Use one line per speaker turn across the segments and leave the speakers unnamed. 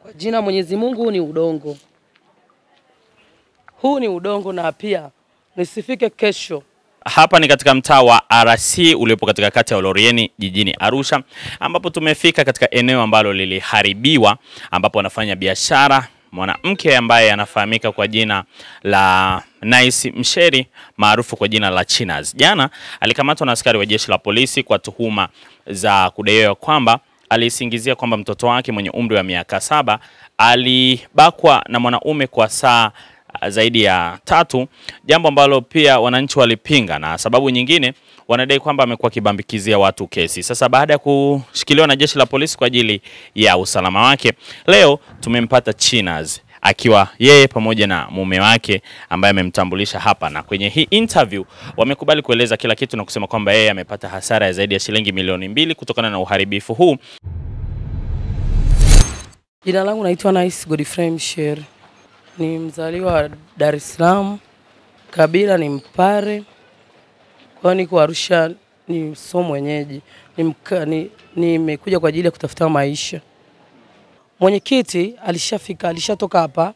Kwa jina Mwenyezi Mungu ni udongo. Huu ni udongo na pia nisifike kesho.
Hapa ni katika mtaa wa RC uliopo katika kata ya Olorieni jijini Arusha, ambapo tumefika katika eneo ambalo liliharibiwa, ambapo anafanya biashara mwanamke ambaye anafahamika kwa jina la Nice Msheri maarufu kwa jina la Chinaz. Jana alikamatwa na askari wa jeshi la polisi kwa tuhuma za kudaiwa kwamba alisingizia kwamba mtoto wake mwenye umri wa miaka 7 alibakwa na mwanaume kwa saa zaidi ya 3, jambo ambalo pia wananchi walipinga, na sababu nyingine wanadai kwamba amekuwa kibambikizia watu kesi. Sasa baada ya kushikiliwa na jeshi la polisi kwa ajili ya usalama wake, leo tumempata Chinaz akiwa yeye pamoja na mume wake ambaye amemtambulisha hapa, na kwenye hii interview wamekubali kueleza kila kitu na kusema kwamba yeye amepata hasara ya zaidi ya shilingi milioni 2 kutokana na uharibifu huu.
Jina langu naitwa Nice Godfrey Msheri. Ni mzaliwa wa Dar es Salaam, kabila ni Mpare. Kwa niko Arusha ni somo mwenyeji. Nimekuja kwa ajili ya kutafuta maisha. Mwenyekiti alishafika, alishatoka hapa,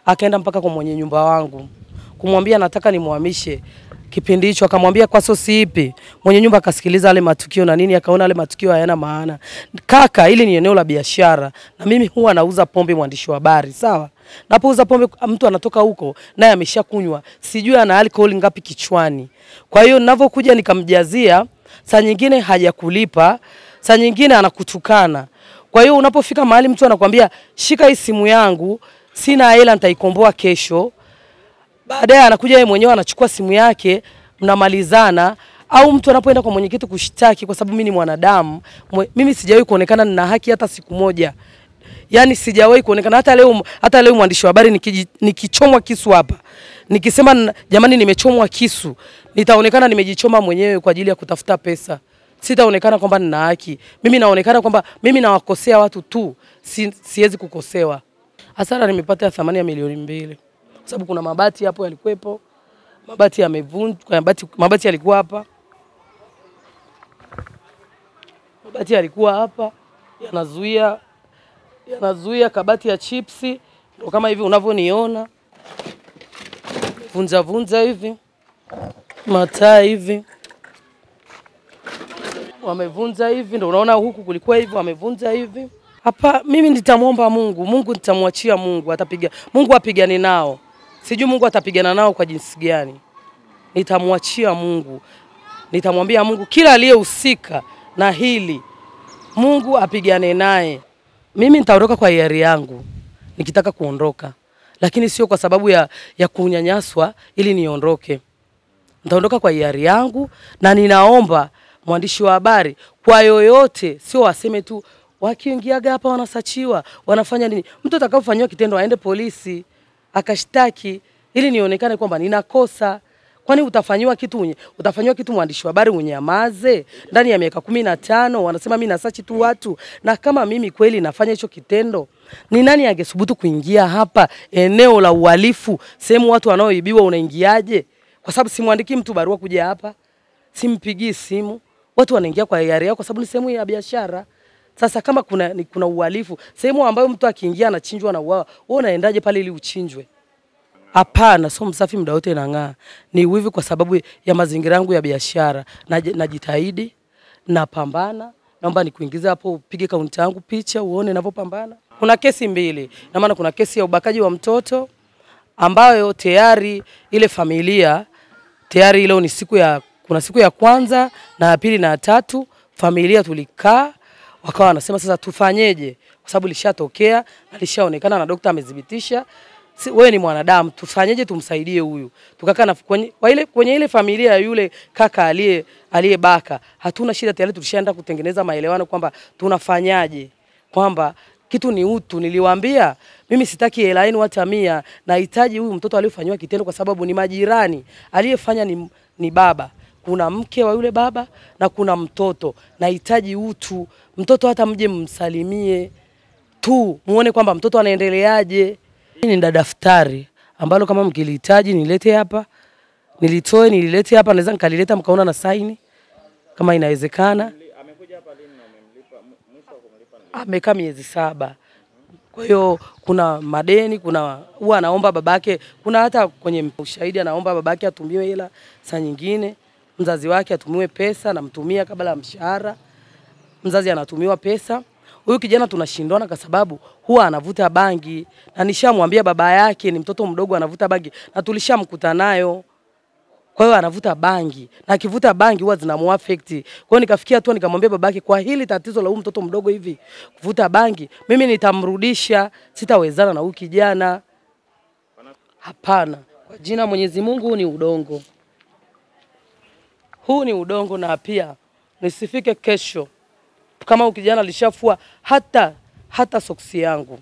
akaenda mpaka kwa mwenye nyumba wangu kumwambia nataka nimuhamishe. Kipindi hicho akamwambia kwa sosi ipi. Mwenye nyumba akasikiliza yale matukio na nini, akaona yale matukio hayana maana. Kaka, hili ni eneo la biashara na mimi huwa nauza pombe, mwandishi wa habari, sawa? Napouza pombe mtu anatoka huko naye ameshakunywa, sijui ana alcohol ngapi kichwani. Kwa hiyo ninavyokuja nikamjazia, saa nyingine hajakulipa, saa nyingine anakutukana. Kwa hiyo unapofika mahali mtu anakuambia shika hii simu yangu, sina hela nitaikomboa kesho. Baadaye anakuja yeye mwenyewe anachukua simu yake, mnamalizana. Au mtu anapoenda kwa mwenyekiti kushtaki, kwa sababu mimi ni mwanadamu, mimi sijawahi kuonekana nina haki hata siku moja. Yaani sijawahi kuonekana hata leo mwandishi wa habari nikichomwa kisu hapa, nikisema jamani nimechomwa kisu, nitaonekana nimejichoma mwenyewe kwa ajili ya kutafuta pesa. Sitaonekana kwamba nina haki. Mimi naonekana kwamba mimi nawakosea watu tu, siwezi kukosewa. Hasara nimepata ya thamani ya milioni 2. Kwa sababu kuna mabati hapo yalikuwepo, mabati yamevunjwa, mabati yalikuwa hapa. Mabati yalikuwa hapa, yanazuia kabati ya chipsi, ndio kama hivi unavyoniona. Vunja hivi. Mataa hivi. Wamevunja hivi, ndio unaona huku kulikuwa hivi, wamevunja hivi. Hapa mimi nitamuomba Mungu, Mungu nitamwachia Mungu, atapiga. Mungu apigane nao. Sijui Mungu atapigana nao kwa jinsi gani. Nitamwachia Mungu. Nitamwambia Mungu kila aliyehusika na hili, Mungu apigane naye. Mimi nitaondoka kwa hiari yangu nikitaka kuondoka, lakini sio kwa sababu ya kunyanyaswa ili niondoke. Nitaondoka kwa hiari yangu, na ninaomba mwandishi wa habari kwa yoyote, sio waseme tu wakiingiaga hapa wanasachiwa, wanafanya nini. Mtu atakayofanywa kitendo aende polisi akashtaki ili nionekane kwamba ninakosa. Kwani utafanywa kitu mwandishi wa habari unyamaze? Ndani ya miaka 15 wanasema mimi nasachi tu watu, na kama mimi kweli nafanya hicho kitendo, ni nani angesubutu kuingia hapa eneo la uhalifu, sehemu watu wanaoibiwa unaingiaje? Kwa sababu simwandiki mtu barua kuja hapa, simpigii simu. Watu wanaingia kwa hiari yao kwa sababu ni sehemu ya biashara. Sasa kama kuna uhalifu, sehemu ambayo mtu akiingia anachinjwa na uawa, wewe unaendaje pale ili uchinjwe? Hapana, sio msafi muda wote nang'aa. Ni wivu kwa sababu ya mazingira yangu ya biashara. Najitahidi, napambana. Naomba nikuingize hapo, upige kaunti yangu picha uone ninavyopambana. Kuna kesi 2. Na maana kuna kesi ya ubakaji wa mtoto ambayo tayari ile familia tayari ile ni kuna siku ya kwanza na ya pili na ya 3 familia tulikaa, wakawa wanasema sasa tufanyeje, kwa sababu lishatokea, alishaonekana na daktari amedhibitisha wewe ni mwanadamu, tufanyeje tumsaidie huyu. Tukakaa na kwenye ile familia ya yule kaka aliyebaka, hatuna shida, tayari tulishaenda kutengeneza maelewano kwamba tunafanyaje, kwamba kitu ni utu. Niliwaambia mimi sitaki hela yenu hata 100, nahitaji huyu mtoto aliyofanywa kitendo kwa sababu ni majirani. Aliyefanya ni baba, kuna mke wa yule baba na kuna mtoto. Nahitaji utu. Mtoto hata mje msalimie tu, muone kwamba mtoto anaendeleaje. Hii ni daftari ambalo kama mkilihitaji nilete hapa, nililete hapa, naweza nikalileta mkaona na saini kama inawezekana. Amekuja hapa lini na umemlipa mwisho kumlipa? Amekaa miezi 7. Kwa hiyo kuna madeni, kuna huwa anaomba babake, kuna hata kwenye ushahidi anaomba babake atumiwe hela, saa nyingine mzazi wake atumiwe pesa, namtumia kabla ya mshahara. Mzazi anatumiwa pesa. Huyu kijana tunashindana kwa sababu huwa anavuta bangi, na nishamwambia baba yake ni mtoto mdogo anavuta bangi, na tulishamkuta nayo. Kwa hiyo anavuta bangi, na akivuta bangi huwa zinamuaffect. Kwa hiyo nikafikia tu nikamwambia babake, kwa hili tatizo la huyu mtoto mdogo hivi kuvuta bangi, mimi nitamrudisha, sitawezana na huyu kijana. Hapana, kwa jina Mwenyezi Mungu, huu ni udongo. Huu ni udongo, na pia nisifike kesho kama huyu kijana alishafua hata soksi yangu.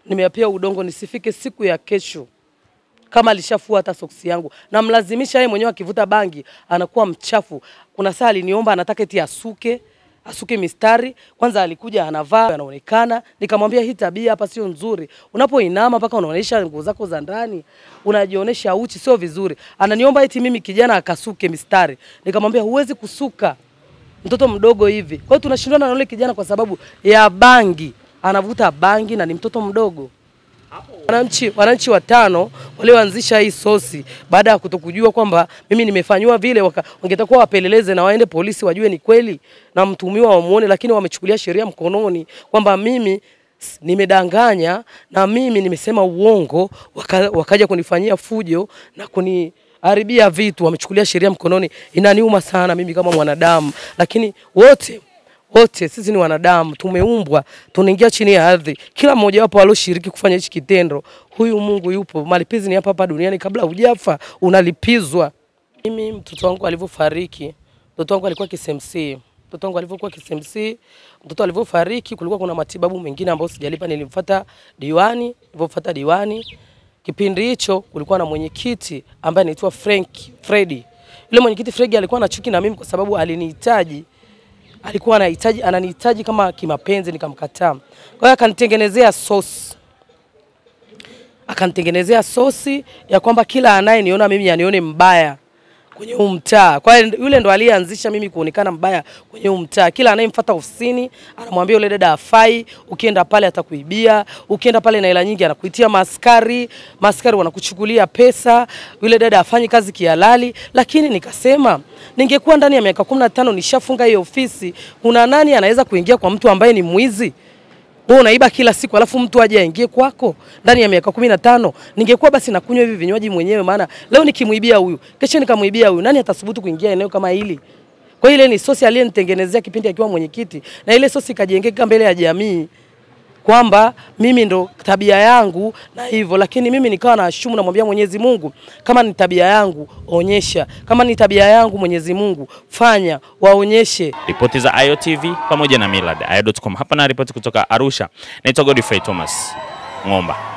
Nimeapia udongo, nisifike siku ya kesho kama alishafua hata soksi yangu. Na mlazimisha yeye mwenyewe akivuta bangi anakuwa mchafu. Kuna saa aliniomba anataka eti asuke mistari. Kwanza alikuja anavaa anaonekana, nikamwambia hii tabia hapa sio nzuri. Unapoinama mpaka unaonesha nguo zako za ndani, unajionyesha uchi, sio vizuri. Ananiomba eti mimi kijana akasuke mistari. Nikamwambia huwezi kusuka mtoto mdogo hivi. Kwa hiyo tunashindana na yule kijana kwa sababu ya bangi. Anavuta bangi na ni mtoto mdogo. Wananchi watano walioanzisha hii sosi baada ya kutokujua kwamba mimi nimefanywa vile, wangetakuwa wapeleleze na waende polisi wajue ni kweli na mtumiwa wamuone, lakini wamechukulia sheria mkononi kwamba mimi nimedanganya na mimi nimesema uongo, wakaja kunifanyia fujo na kuniharibia vitu. Wamechukulia sheria mkononi. Inaniuma sana mimi kama mwanadamu, lakini wote sisi ni wanadamu, tumeumbwa, tunaingia chini ya ardhi. Kila mmoja wapo alioshiriki kufanya hichi kitendo. Huyu Mungu yupo, malipizi ni hapa duniani, kabla hujafa unalipizwa. Mimi mtoto wangu alivyofariki, mtoto wangu alikuwa KCMC. Mtoto wangu alivyokuwa KCMC, mtoto alivyofariki kulikuwa kuna matibabu mengine ambayo sijalipa, nilimfuata diwani. Kipindi hicho kulikuwa na mwenyekiti ambaye anaitwa Freddy. Yule mwenyekiti Freddy alikuwa na chuki na mimi kwa sababu alinihitaji. Alikuwa ananihitaji kama kimapenzi, nikamkataa. Kwa hiyo akanitengenezea sosi ya kwamba kila anayeniona mimi anione mbaya kwenye huu mtaa. Kwa hiyo yule ndo aliyeanzisha mimi kuonekana mbaya kwenye huu mtaa. Kila anayemfuata ofisini anamwambia yule dada afai, ukienda pale atakuibia, ukienda pale na hela nyingi anakuitia maskari wanakuchukulia pesa, yule dada afanyi kazi kihalali. Lakini nikasema ningekuwa ndani ya miaka 15 nishafunga hiyo ofisi, kuna nani anaweza kuingia kwa mtu ambaye ni mwizi? Wewe unaiba kila siku alafu mtu aje aingie kwako ndani ya miaka 15. Ningekuwa basi nakunywa hivi vinywaji mwenyewe, maana leo nikimuibia huyu, kesho nikamuibia huyu, nani atasubutu kuingia eneo kama hili? Kwa ile ni sosi aliyenitengenezea kipindi akiwa mwenyekiti, na ile sosi ikajengeka mbele ya jamii kwamba mimi ndo tabia yangu na hivyo. Lakini mimi nikawa na ashumu, namwambia Mwenyezi Mungu, kama ni tabia yangu onyesha, kama ni tabia yangu Mwenyezi Mungu fanya, waonyeshe.
Ripoti za AyoTV pamoja na Millard Ayo.com. Hapa na ripoti kutoka Arusha. Naitwa Godfrey Thomas Ngomba.